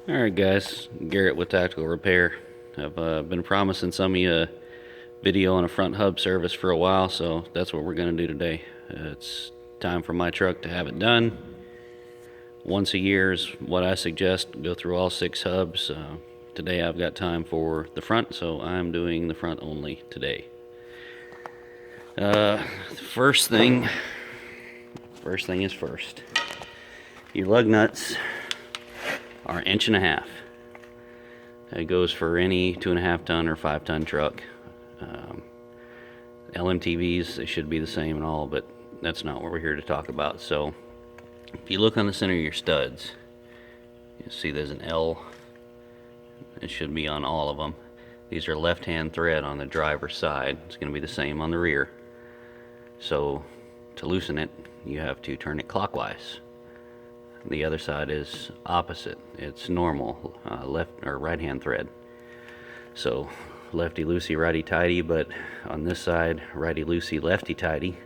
Alright guys, Garrett with Tactical Repair. I've been promising some of you a video on a front hub service for a while, so that's what we're going to do today. It's time for my truck to have it done. Once a year is what I suggest. Go through all 6 hubs. Today I've got time for the front, so I'm doing the front only today. First thing is first. Your lug nuts are 1.5 inches. It goes for any 2.5 ton or 5 ton truck. LMTVs, they should be the same and all, but that's not what we're here to talk about. So if you look on the center of your studs, you'll see there's an L. It should be on all of them. These are left-hand thread on the driver's side. It's going to be the same on the rear. So to loosen it, you have to turn it clockwise. The other side is opposite. It's normal, left or right hand thread. So lefty loosey, righty tighty, but on this side, righty loosey, lefty tighty.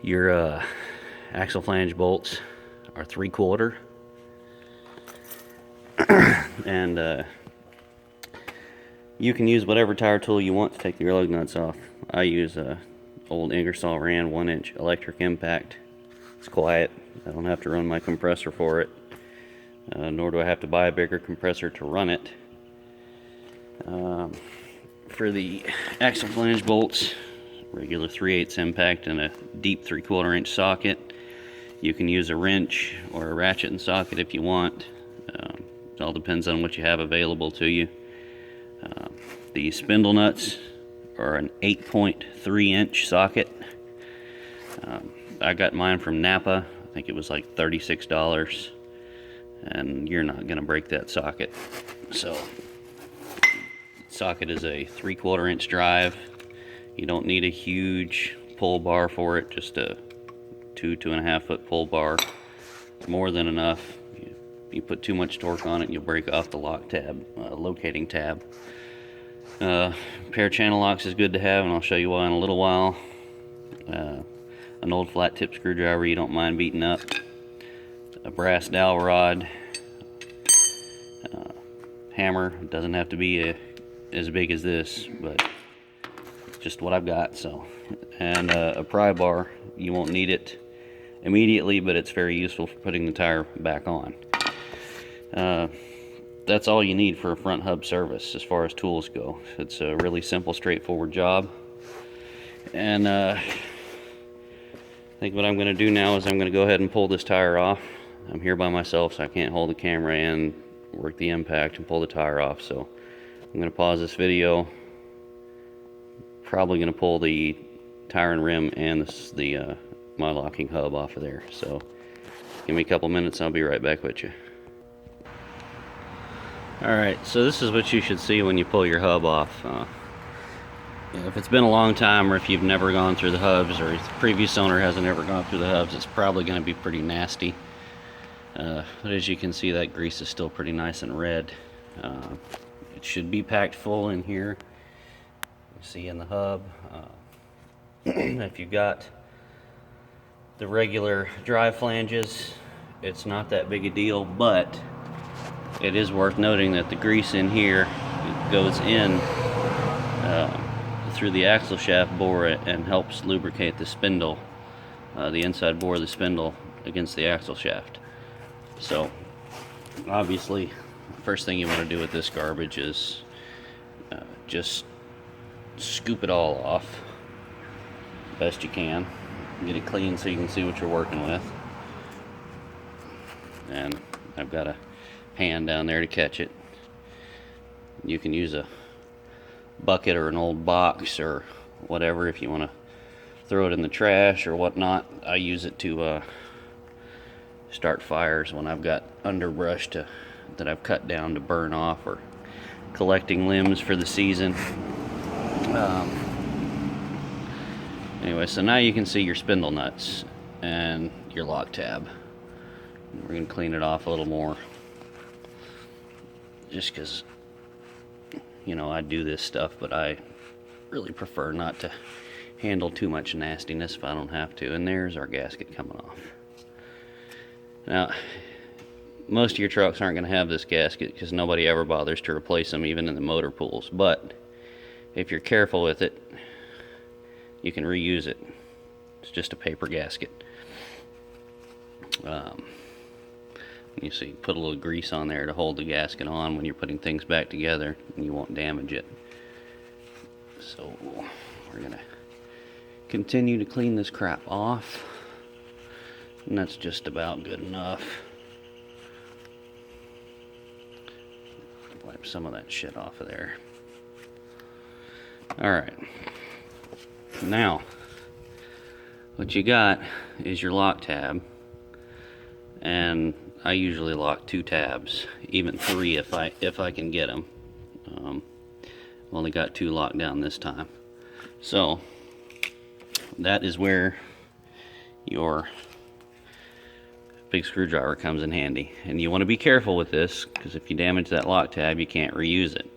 Your axle flange bolts are 3/4, and you can use whatever tire tool you want to take your lug nuts off. I use a old Ingersoll Rand 1-inch electric impact. It's quiet. I don't have to run my compressor for it, nor do I have to buy a bigger compressor to run it. For the axle flange bolts, regular 3/8 impact and a deep 3/4 inch socket. You can use a wrench or a ratchet and socket if you want. It all depends on what you have available to you. The spindle nuts are an 8.3 inch socket. I got mine from Napa. I think it was like $36, and you're not going to break that socket. So, socket is a 3/4 inch drive. You don't need a huge pull bar for it, just a 2.5 foot pull bar. More than enough. You put too much torque on it, you'll break off the lock tab, locating tab. Pair of channel locks is good to have, and I'll show you why in a little while. An old flat tip screwdriver you don't mind beating up, a brass dowel rod, hammer. It doesn't have to be as big as this, but just what I've got. So, and a pry bar. You won't need it immediately, but it's very useful for putting the tire back on. That's all you need for a front hub service as far as tools go. It's a really simple, straightforward job. And I think what I'm going to do now is I'm going to go ahead and pull this tire off. I'm here by myself, so I can't hold the camera and work the impact and pull the tire off. So I'm going to pause this video. Probably going to pull the tire and rim and my locking hub off of there. So give me a couple minutes, I'll be right back with you. Alright, so this is what you should see when you pull your hub off. If it's been a long time, or if you've never gone through the hubs, or if the previous owner hasn't ever gone through the hubs, it's probably going to be pretty nasty. But as you can see, that grease is still pretty nice and red. It should be packed full in here. You see in the hub. If you've got the regular drive flanges, it's not that big a deal, but it is worth noting that the grease in here goes in through the axle shaft bore and helps lubricate the spindle, the inside bore of the spindle against the axle shaft. So obviously, first thing you want to do with this garbage is just scoop it all off best you can. Get it clean so you can see what you're working with. And I've got a pan down there to catch it. You can use a bucket or an old box or whatever if you want to throw it in the trash or whatnot. I use it to start fires when I've got underbrush that I've cut down to burn off, or collecting limbs for the season. Anyway, so now you can see your spindle nuts and your lock tab. We're going to clean it off a little more, just because, you know, I do this stuff, but I really prefer not to handle too much nastiness if I don't have to. And there's our gasket coming off. Now, most of your trucks aren't going to have this gasket because nobody ever bothers to replace them, even in the motor pools. But if you're careful with it, you can reuse it. It's just a paper gasket. You see, put a little grease on there to hold the gasket on when you're putting things back together, and you won't damage it. So we're going to continue to clean this crap off, and that's just about good enough. Wipe some of that shit off of there. Alright, now what you got is your lock tab, and I usually lock 2 tabs, even 3 if I can get them. I've only got 2 locked down this time. So that is where your big screwdriver comes in handy, and you want to be careful with this because if you damage that lock tab, you can't reuse it.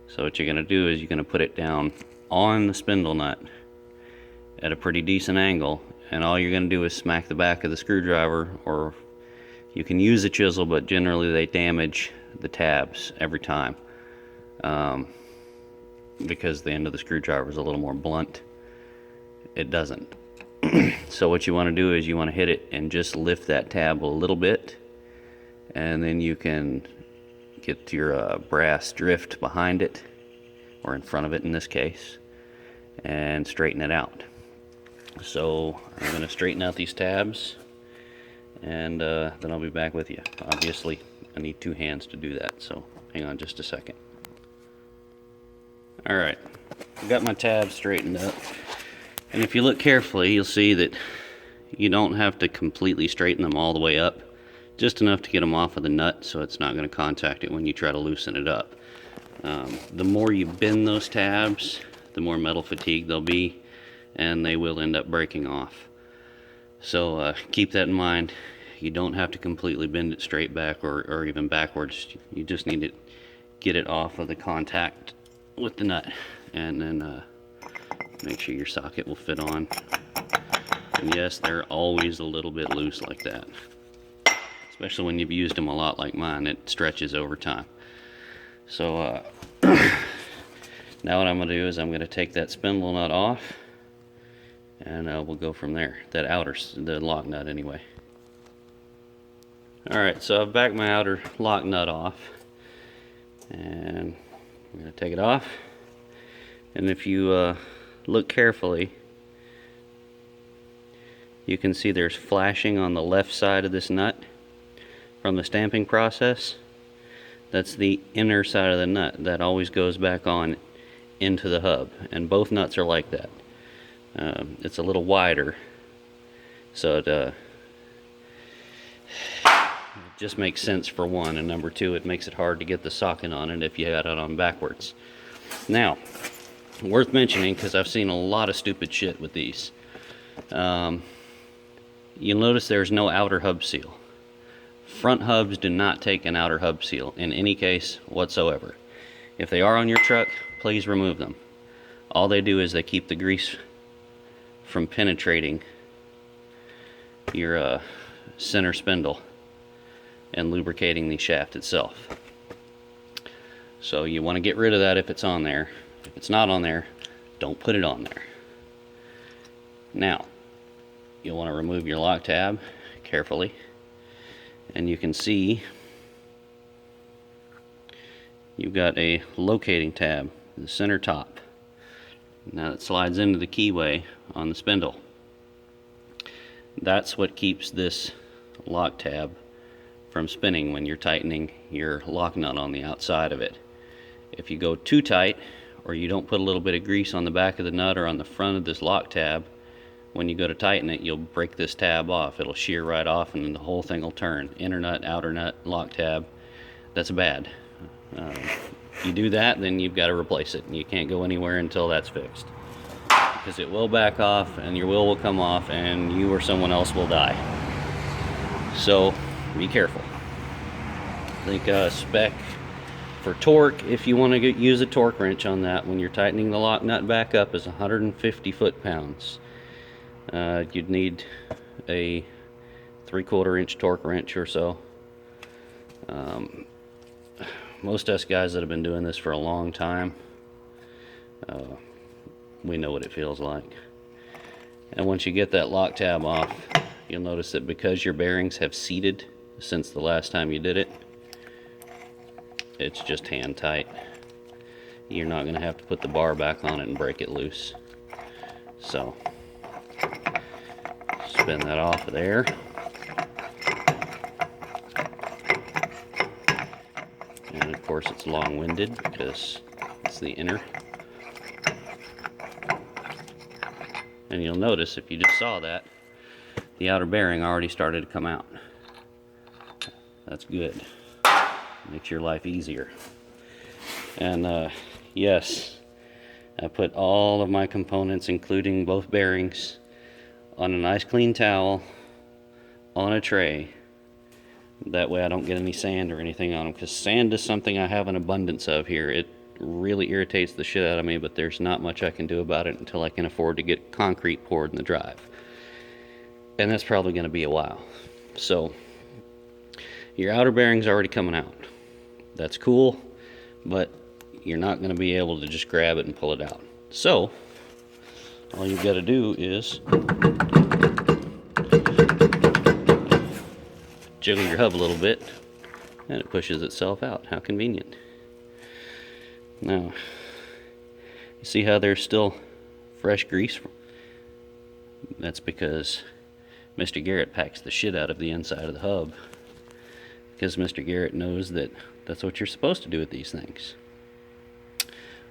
So what you're going to do is you're going to put it down on the spindle nut at a pretty decent angle, and all you're going to do is smack the back of the screwdriver, or you can use a chisel, but generally they damage the tabs every time because the end of the screwdriver is a little more blunt. It doesn't. So what you want to do is you want to hit it and just lift that tab a little bit, and then you can get your brass drift behind it, or in front of it in this case, and straighten it out. So I'm going to straighten out these tabs, and then I'll be back with you. Obviously I need 2 hands to do that, so hang on just a second. Alright, I've got my tabs straightened up, and if you look carefully you'll see that you don't have to completely straighten them all the way up, just enough to get them off of the nut so it's not going to contact it when you try to loosen it up. The more you bend those tabs, the more metal fatigue they'll be, and they will end up breaking off. So keep that in mind. You don't have to completely bend it straight back or even backwards. You just need to get it off of the contact with the nut, and then make sure your socket will fit on. And yes, they're always a little bit loose like that, especially when you've used them a lot like mine. It stretches over time. So now what I'm going to do is I'm going to take that spindle nut off, and we'll go from there. The lock nut anyway. Alright, so I've backed my outer lock nut off, and I'm going to take it off. And if you look carefully, you can see there's flashing on the left side of this nut from the stamping process. That's the inner side of the nut that always goes back on into the hub, and both nuts are like that. It's a little wider, so it just makes sense for one, and number two, it makes it hard to get the socket on it if you had it on backwards. Now, worth mentioning, because I've seen a lot of stupid shit with these, you'll notice there's no outer hub seal. Front hubs do not take an outer hub seal in any case whatsoever. If they are on your truck, please remove them. All they do is they keep the grease from penetrating your center spindle and lubricating the shaft itself. So you want to get rid of that if it's on there. If it's not on there, don't put it on there. Now, you'll want to remove your lock tab carefully, and you can see you've got a locating tab in the center top. Now it slides into the keyway on the spindle. That's what keeps this lock tab from spinning when you're tightening your lock nut on the outside of it. If you go too tight, or you don't put a little bit of grease on the back of the nut or on the front of this lock tab, when you go to tighten it, you'll break this tab off. It'll shear right off, and then the whole thing will turn. Inner nut, outer nut, lock tab. That's bad. You do that, then you've got to replace it, and you can't go anywhere until that's fixed, because it will back off, and your wheel will come off, and you or someone else will die. So be careful. I think spec for torque, if you want to use a torque wrench on that when you're tightening the lock nut back up, is 150 foot-pounds. You'd need a 3/4 inch torque wrench or so. Most us guys that have been doing this for a long time, we know what it feels like. And once you get that lock tab off, you'll notice that because your bearings have seated since the last time you did it, it's just hand tight. You're not going to have to put the bar back on it and break it loose. So, spin that off of there. And of course it's long-winded because it's the inner. And you'll notice, if you just saw that, the outer bearing already started to come out. That's good. Makes your life easier. And yes, I put all of my components, including both bearings, on a nice clean towel on a tray. That way I don't get any sand or anything on them, because sand is something I have an abundance of here. It really irritates the shit out of me, but there's not much I can do about it until I can afford to get concrete poured in the drive. And that's probably going to be a while. So, your outer bearing's already coming out. That's cool, but you're not going to be able to just grab it and pull it out. So, all you've got to do is jiggle your hub a little bit, and it pushes itself out. How convenient. Now, you see how there's still fresh grease? That's because Mr. Garrett packs the shit out of the inside of the hub, because Mr. Garrett knows that that's what you're supposed to do with these things.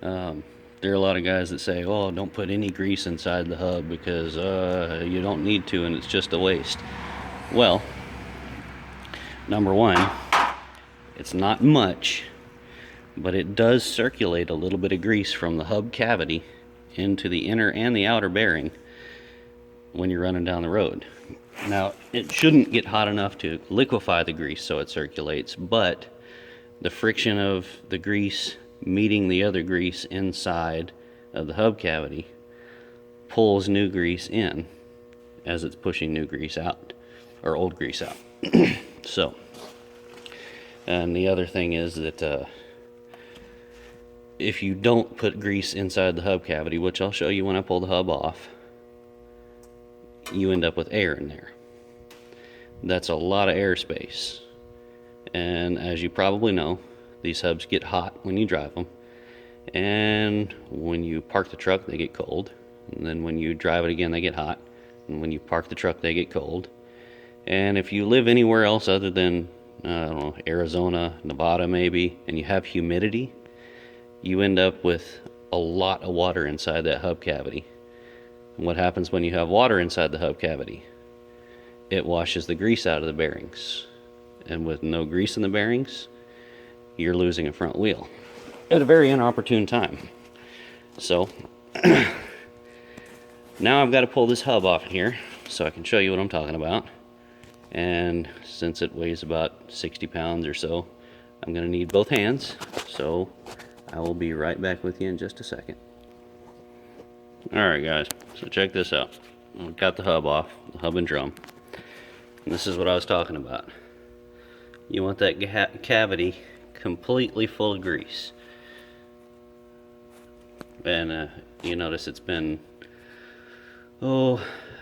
There are a lot of guys that say, oh, don't put any grease inside the hub because you don't need to and it's just a waste. Well, number one, it's not much, but it does circulate a little bit of grease from the hub cavity into the inner and the outer bearing when you're running down the road. Now, it shouldn't get hot enough to liquefy the grease so it circulates, but the friction of the grease meeting the other grease inside of the hub cavity pulls new grease in as it's pushing new grease out, or old grease out. So, and the other thing is that if you don't put grease inside the hub cavity, which I'll show you when I pull the hub off, you end up with air in there. That's a lot of airspace. And as you probably know, these hubs get hot when you drive them. And when you park the truck, they get cold. And then when you drive it again, they get hot. And when you park the truck, they get cold. And if you live anywhere else other than, I don't know, Arizona, Nevada maybe, and you have humidity, you end up with a lot of water inside that hub cavity. And what happens when you have water inside the hub cavity? It washes the grease out of the bearings. And with no grease in the bearings, you're losing a front wheel at a very inopportune time. So, now I've got to pull this hub off here so I can show you what I'm talking about. And since it weighs about 60 pounds or so, I'm going to need both hands. So, I will be right back with you in just a second. Alright guys, so check this out. I've got the hub off, the hub and drum. And this is what I was talking about. You want that cavity completely full of grease. And you notice it's been, a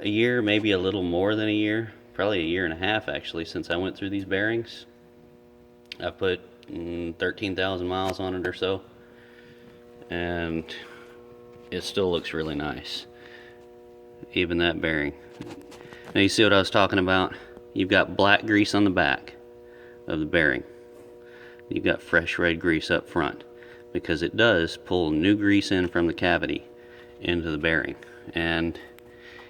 year, maybe a little more than a year. Probably a year and a half actually since I went through these bearings. I put 13,000 miles on it or so. And it still looks really nice. Even that bearing. Now you see what I was talking about? You've got black grease on the back of the bearing. You've got fresh red grease up front, because it does pull new grease in from the cavity into the bearing. And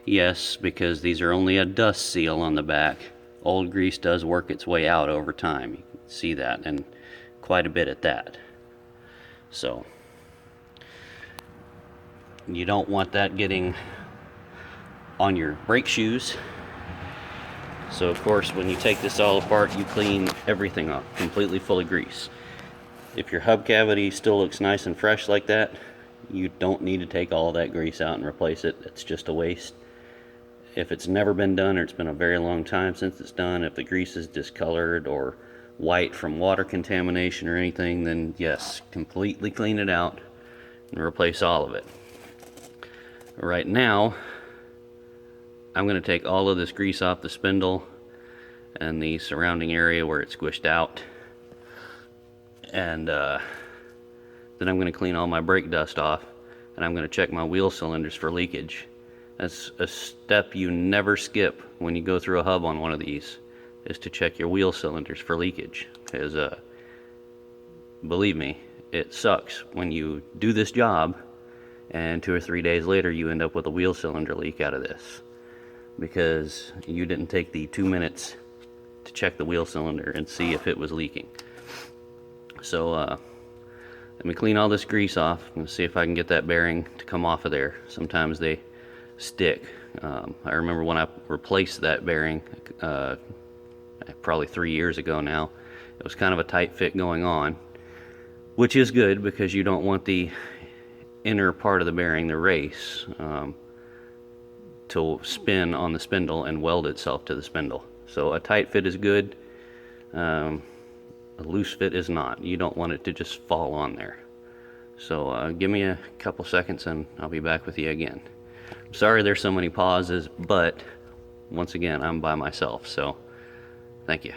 yes, because these are only a dust seal on the back, old grease does work its way out over time. You can see that, and quite a bit at that. So you don't want that getting on your brake shoes. So of course, when you take this all apart, you clean everything up, completely full of grease. If your hub cavity still looks nice and fresh like that, you don't need to take all that grease out and replace it. It's just a waste. If it's never been done, or it's been a very long time since it's done, if the grease is discolored or white from water contamination or anything, then yes, completely clean it out and replace all of it. Right now, I'm going to take all of this grease off the spindle and the surrounding area where it's squished out, and then I'm going to clean all my brake dust off, and I'm going to check my wheel cylinders for leakage. That's a step you never skip when you go through a hub on one of these, is to check your wheel cylinders for leakage, because believe me, it sucks when you do this job and 2 or 3 days later you end up with a wheel cylinder leak out of this because you didn't take the 2 minutes to check the wheel cylinder and see if it was leaking. So let me clean all this grease off and see if I can get that bearing to come off of there. Sometimes they stick. I remember when I replaced that bearing probably 3 years ago now, it was kind of a tight fit going on, which is good because you don't want the inner part of the bearing, the race, to spin on the spindle and weld itself to the spindle. So a tight fit is good. A loose fit is not. You don't want it to just fall on there. So give me a couple seconds and I'll be back with you again. Sorry there's so many pauses, but once again, I'm by myself, so thank you.